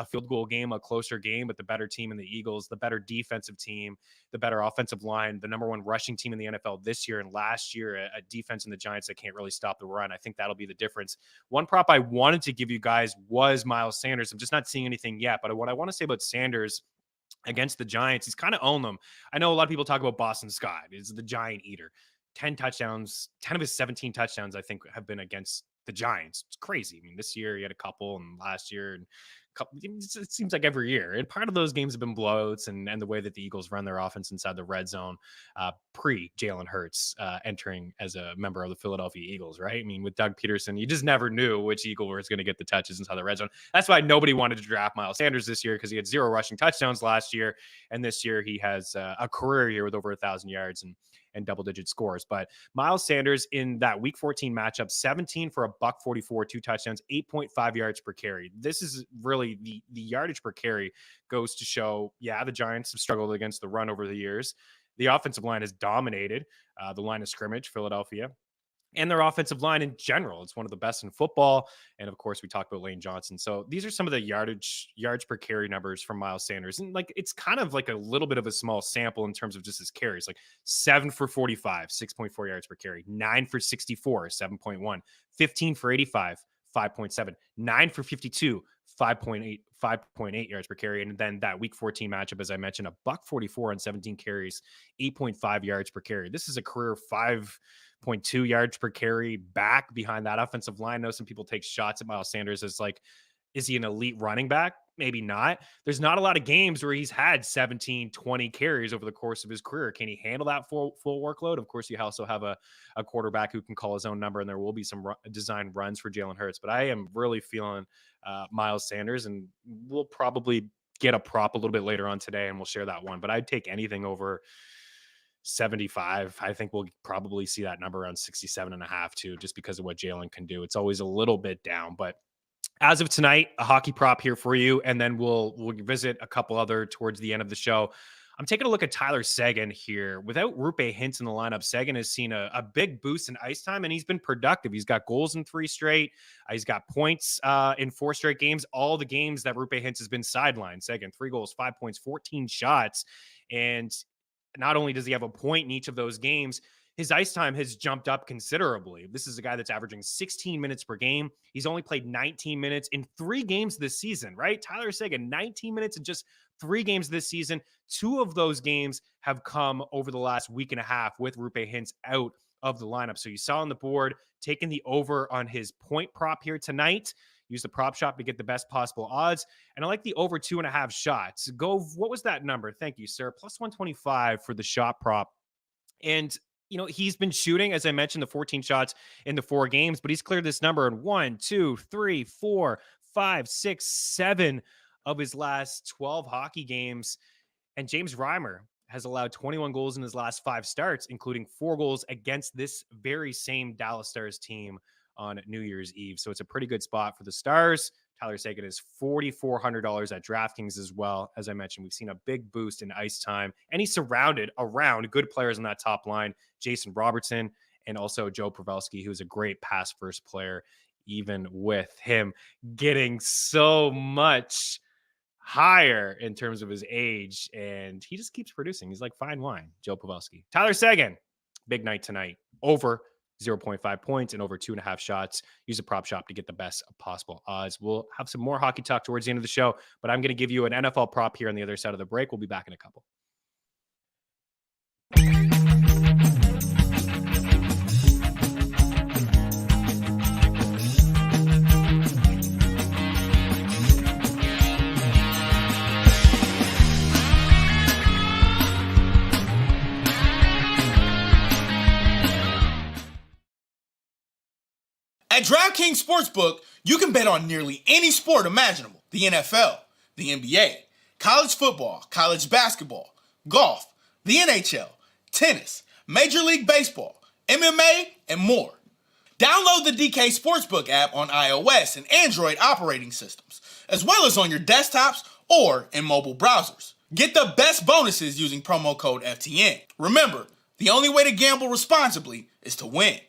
field goal game, a closer game, but the better team in the Eagles, the better defensive team, the better offensive line, the number 1 rushing team in the NFL this year and last year, a defense in the Giants that can't really stop the run. I think that'll be the difference. One prop I wanted to give you guys was Miles Sanders. I'm just not seeing anything yet, but what I want to say about Sanders against the Giants, he's kind of owned them. I know a lot of people talk about Boston Scott. He's the giant eater. 10 touchdowns, 10 of his 17 touchdowns, I think, have been against the Giants. It's crazy. I mean, this year he had a couple, and last year and it seems like every year. And part of those games have been blowouts and the way that the Eagles run their offense inside the red zone pre-Jalen Hurts entering as a member of the Philadelphia Eagles, right? I mean, with Doug Peterson, you just never knew which Eagle was going to get the touches inside the red zone. That's why nobody wanted to draft Miles Sanders this year, because he had 0 rushing touchdowns last year. And this year he has a career year with over 1,000 yards and double-digit scores. But Miles Sanders in that Week 14 matchup, 17 for $144, 2 touchdowns, 8.5 yards per carry. This is really the yardage per carry goes to show, the Giants have struggled against the run over the years. The offensive line has dominated the line of scrimmage, Philadelphia, and their offensive line in general. It's one of the best in football. And of course, we talked about Lane Johnson. So these are some of the yards per carry numbers from Miles Sanders. And it's kind of like a little bit of a small sample in terms of just his carries, like 7 for 45, 6.4 yards per carry, 9 for 64, 7.1, 15 for 85, 5.7, 9 for 52, 5.8 yards per carry. And then that Week 14 matchup, as I mentioned, $144 on 17 carries, 8.5 yards per carry. This is a career 5.2 yards per carry back behind that offensive line. I know some people take shots at Miles Sanders as like, is he an elite running back? maybe not. There's not a lot of games where he's had 17, 20 carries over the course of his career. Can he handle that full workload? Of course, you also have a quarterback who can call his own number, and there will be some design runs for Jalen Hurts. But I am really feeling Miles Sanders, and we'll probably get a prop a little bit later on today, and we'll share that one. But I'd take anything over 75. I think we'll probably see that number around 67.5 too, just because of what Jalen can do. It's always a little bit down, but as of tonight, a hockey prop here for you, and then we'll visit a couple other towards the end of the show. I'm taking a look at Tyler Seguin here. Without Rupe Hintz in the lineup, Seguin has seen a big boost in ice time, and he's been productive. He's got goals in 3 straight. He's got points in 4 straight games. All the games that Rupe Hintz has been sidelined. Seguin, 3 goals, 5 points, 14 shots. And not only does he have a point in each of those games, his ice time has jumped up considerably. This is a guy that's averaging 16 minutes per game. He's only played 19 minutes in 3 games this season, right? Tyler Seguin, 19 minutes in just 3 games this season. 2 of those games have come over the last week and a half with Rupe Hintz out of the lineup. So you saw on the board, taking the over on his point prop here tonight. Use the prop shop to get the best possible odds. And I like the over 2.5 shots. What was that number? Thank you, sir. Plus 125 for the shot prop. And he's been shooting, as I mentioned, the 14 shots in the 4 games, but he's cleared this number in 1, 2, 3, 4, 5, 6, 7 of his last 12 hockey games. And James Reimer has allowed 21 goals in his last 5 starts, including 4 goals against this very same Dallas Stars team on New Year's Eve. So it's a pretty good spot for the Stars. Tyler Seguin is $4,400 at DraftKings as well. As I mentioned, we've seen a big boost in ice time, and he's surrounded around good players on that top line, Jason Robertson and also Joe Pavelski, who's a great pass-first player, even with him getting so much higher in terms of his age, and he just keeps producing. He's like fine wine, Joe Pavelski. Tyler Seguin, big night tonight. Over 0.5 points and over 2.5 shots. Use a prop shop to get the best possible odds. We'll have some more hockey talk towards the end of the show, but I'm going to give you an NFL prop here on the other side of the break. We'll be back in a couple. At DraftKings Sportsbook, you can bet on nearly any sport imaginable. The NFL, the NBA, college football, college basketball, golf, the NHL, tennis, Major League Baseball, MMA, and more. Download the DK Sportsbook app on iOS and Android operating systems, as well as on your desktops or in mobile browsers. Get the best bonuses using promo code FTN. Remember, the only way to gamble responsibly is to win.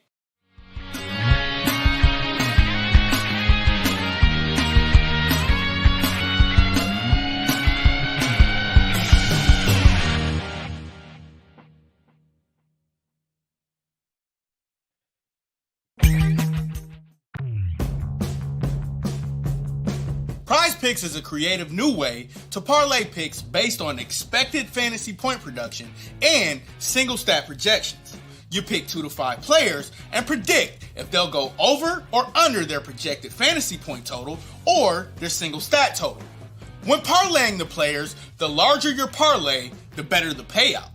Prize Picks is a creative new way to parlay picks based on expected fantasy point production and single stat projections. You pick 2 to 5 players and predict if they'll go over or under their projected fantasy point total or their single stat total. When parlaying the players, the larger your parlay, the better the payout.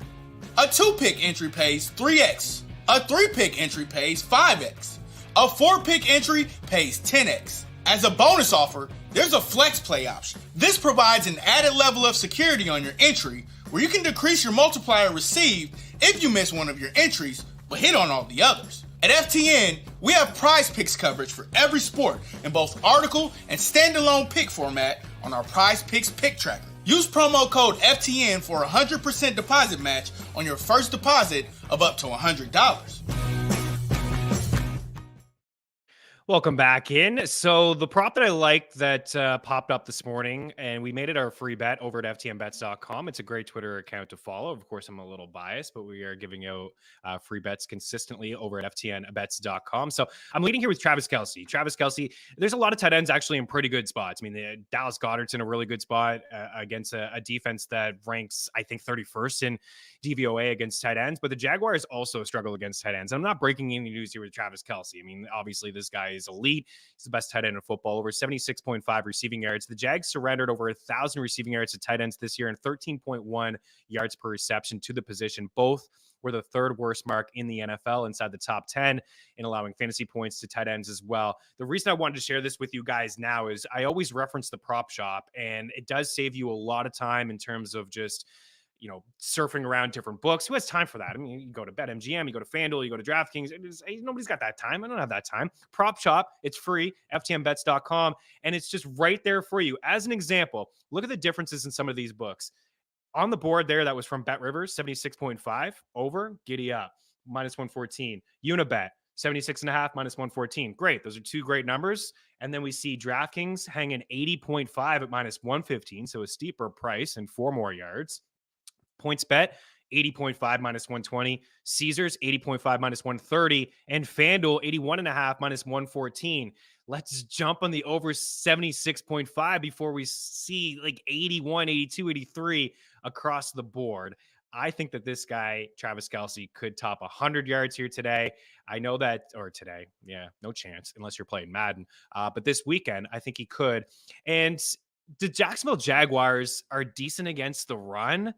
A 2-pick entry pays 3x. A 3-pick entry pays 5x. A 4-pick entry pays 10x. As a bonus offer, there's a flex play option. This provides an added level of security on your entry where you can decrease your multiplier received if you miss one of your entries but hit on all the others. At FTN, we have Prize Picks coverage for every sport in both article and standalone pick format on our Prize Picks pick tracker. Use promo code FTN for a 100% deposit match on your first deposit of up to $100. Welcome back in. So the prop that I liked that popped up this morning, and we made it our free bet over at ftnbets.com. It's a great Twitter account to follow. Of course, I'm a little biased, but we are giving out free bets consistently over at ftnbets.com. So I'm leading here with Travis Kelce. Travis Kelce, there's a lot of tight ends actually in pretty good spots. I mean, the Dallas Goedert's in a really good spot against a defense that ranks, I think, 31st in DVOA against tight ends, but the Jaguars also struggle against tight ends. I'm not breaking any news here with Travis Kelce. I mean, obviously this guy is elite. He's the best tight end in football, over 76.5 receiving yards. The Jags surrendered over 1,000 receiving yards to tight ends this year and 13.1 yards per reception to the position. Both were the third worst mark in the NFL, inside the top 10 in allowing fantasy points to tight ends as well. The reason I wanted to share this with you guys now is I always reference the prop shop, and it does save you a lot of time in terms of just, surfing around different books. Who has time for that? I mean, you go to BetMGM, you go to FanDuel, you go to DraftKings. Nobody's got that time. I don't have that time. Prop shop, it's free, ftnbets.com, and it's just right there for you. As an example, look at the differences in some of these books. On the board there, that was from BetRivers, 76.5 over, giddy up, minus 114. Unibet, 76.5 minus 114. Great. Those are two great numbers. And then we see DraftKings hanging 80.5 at minus 115. So a steeper price and 4 more yards. PointsBet, 80.5 minus 120. Caesars, 80.5 minus 130. And FanDuel, 81.5 minus 114. Let's jump on the over 76.5 before we see like 81, 82, 83 across the board. I think that this guy, Travis Kelce, could top 100 yards here today. I know that, or today, no chance unless you're playing Madden. But this weekend, I think he could. And the Jacksonville Jaguars are decent against the run,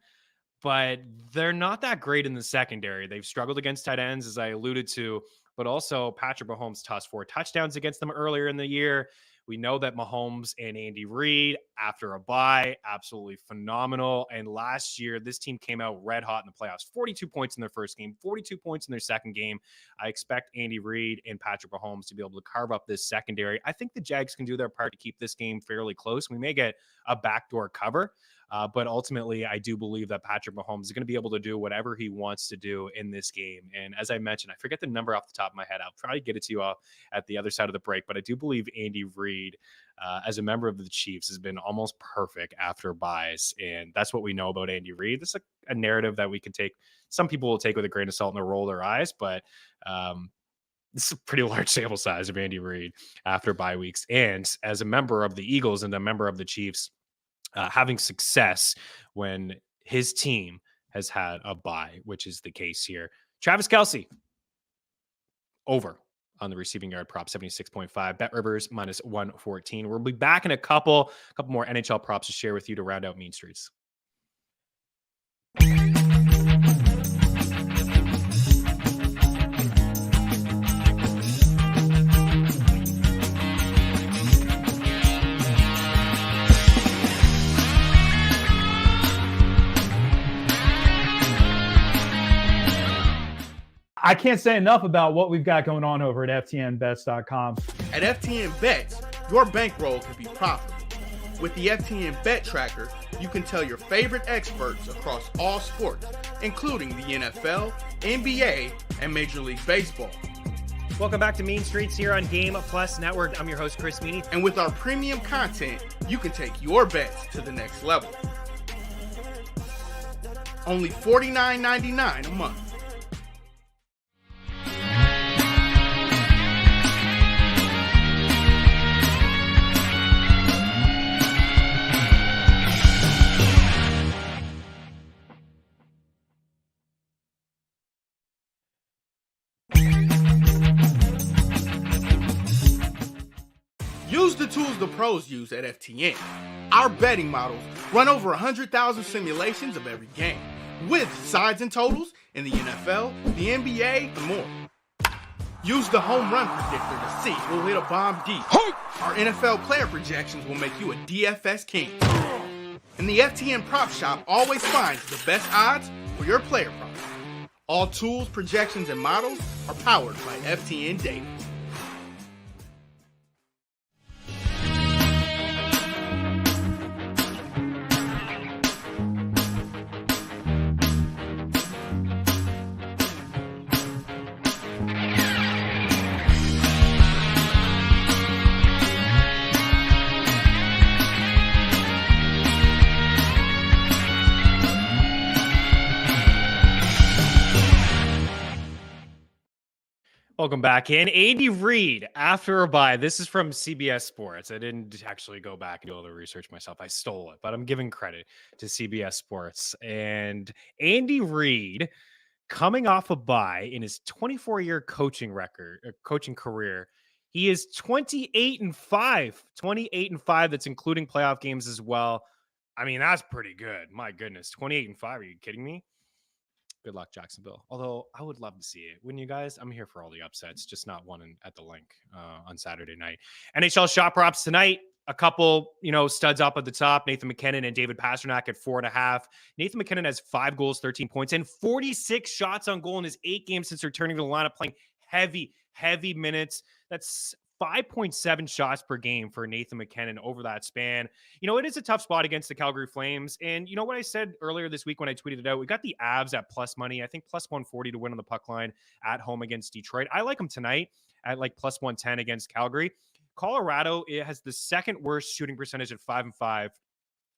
but they're not that great in the secondary. They've struggled against tight ends, as I alluded to, but also Patrick Mahomes tossed 4 touchdowns against them earlier in the year. We know that Mahomes and Andy Reid, after a bye, absolutely phenomenal. And last year, this team came out red hot in the playoffs. 42 points in their first game, 42 points in their second game. I expect Andy Reid and Patrick Mahomes to be able to carve up this secondary. I think the Jags can do their part to keep this game fairly close. We may get a backdoor cover. But ultimately, I do believe that Patrick Mahomes is going to be able to do whatever he wants to do in this game. And as I mentioned, I forget the number off the top of my head. I'll probably get it to you all at the other side of the break. But I do believe Andy Reid, as a member of the Chiefs, has been almost perfect after buys. And that's what we know about Andy Reid. This is a narrative that we can take. Some people will take with a grain of salt and they'll roll their eyes. But this is a pretty large sample size of Andy Reid after bye weeks. And as a member of the Eagles and a member of the Chiefs, having success when his team has had a bye, which is the case here. Travis Kelce, over on the receiving yard prop, 76.5. BetRivers, minus 114. We'll be back in a couple more NHL props to share with you to round out Mean Streets. I can't say enough about what we've got going on over at ftnbets.com. At FTN Bets, your bankroll can be profitable. With the FTN Bet Tracker, you can tell your favorite experts across all sports, including the NFL, NBA, and Major League Baseball. Welcome back to Mean Streets here on Game Plus Network. I'm your host, Chris Meaney. And with our premium content, you can take your bets to the next level. Only $49.99 a month. Use the tools the pros use at FTN. Our betting models run over 100,000 simulations of every game, with sides and totals in the NFL, the NBA, and more. Use the home run predictor to see who'll hit a bomb deep. Our NFL player projections will make you a DFS king. And the FTN Prop Shop always finds the best odds for your player props. All tools, projections, and models are powered by FTN data. Welcome back in. Andy Reid, after a bye. This is from CBS Sports. I didn't actually go back and do all the research myself. I stole it, but I'm giving credit to CBS Sports. And Andy Reid, coming off a bye in his 24-year coaching career, He is 28-5. 28-5. That's including playoff games as well. I mean, that's pretty good. My goodness. 28-5. Are you kidding me? Good luck, Jacksonville. Although I would love to see it. Wouldn't you guys? I'm here for all the upsets, just not one at the link on Saturday night. NHL shot props tonight. A couple, studs up at the top. Nathan McKinnon and David Pastrnak at 4.5. Nathan McKinnon has 5 goals, 13 points, and 46 shots on goal in his 8 games since returning to the lineup, playing heavy minutes. That's 5.7 shots per game for Nathan McKinnon over that span. It is a tough spot against the Calgary Flames. And you know what I said earlier this week when I tweeted it out? We got the Avs at plus money. I think plus 140 to win on the puck line at home against Detroit. I like them tonight at like plus 110 against Calgary. Colorado, it has the second worst shooting percentage at 5-5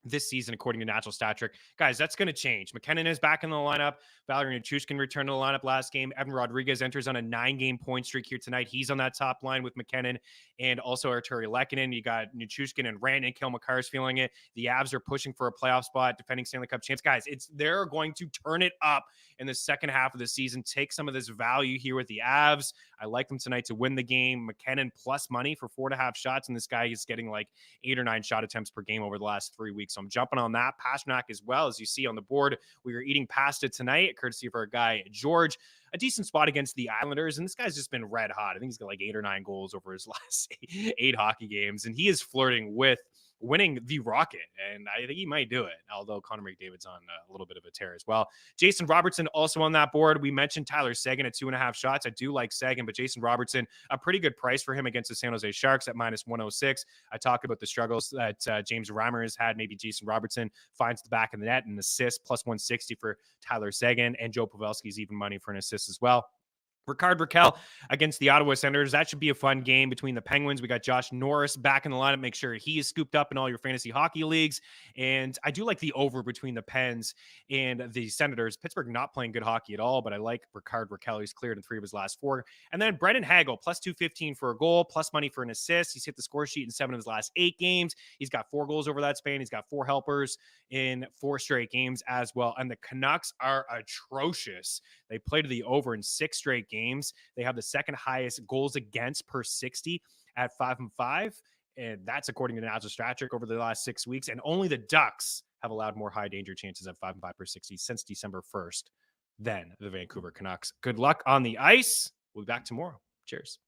this season, according to Natural Stat Trick. Guys, that's going to change. McKinnon is back in the lineup. Valerie Nichushkin returned to the lineup last game. Evan Rodriguez enters on a 9-game point streak here tonight. He's on that top line with McKinnon and also Arturi Lehkonen. You got Nichushkin and Rand and Kilmakar's feeling it. The Avs are pushing for a playoff spot, defending Stanley Cup champs. Guys, they're going to turn it up in the second half of the season. Take some of this value here with the Avs. I like them tonight to win the game. McKinnon plus money for 4.5 shots, and this guy is getting like 8 or 9 shot attempts per game over the last 3 weeks. So I'm jumping on that. Pastrnak as well. As you see on the board, we were eating pasta tonight, courtesy of our guy, George. A decent spot against the Islanders, and this guy's just been red hot. I think he's got like 8 or 9 goals over his last 8 hockey games, and he is flirting with winning the Rocket, and I think he might do it, although Connor McDavid's on a little bit of a tear as well. Jason Robertson also on that board. We mentioned Tyler Seguin at 2.5 shots. I do like Seguin, but Jason Robertson, a pretty good price for him against the San Jose Sharks at minus 106. I talked about the struggles that James Reimer has had. Maybe Jason Robertson finds the back of the net and assist, plus 160 for Tyler Seguin, and Joe Pavelski's even money for an assist as well. Rickard Rakell against the Ottawa Senators. That should be a fun game between the Penguins. We got Josh Norris back in the lineup. Make sure he is scooped up in all your fantasy hockey leagues. And I do like the over between the Pens and the Senators. Pittsburgh not playing good hockey at all, but I like Rickard Rakell. He's cleared in 3 of his last 4. And then Brendan Hagel, plus 215 for a goal, plus money for an assist. He's hit the score sheet in 7 of his last 8 games. He's got 4 goals over that span. He's got 4 helpers in 4 straight games as well. And the Canucks are atrocious. They played to the over in 6 straight games. They have the second highest goals against per 60 at 5-5. And that's according to Natural Stat Trick over the last 6 weeks. And only the Ducks have allowed more high danger chances at 5-5 per 60 since December 1st than the Vancouver Canucks. Good luck on the ice. We'll be back tomorrow. Cheers.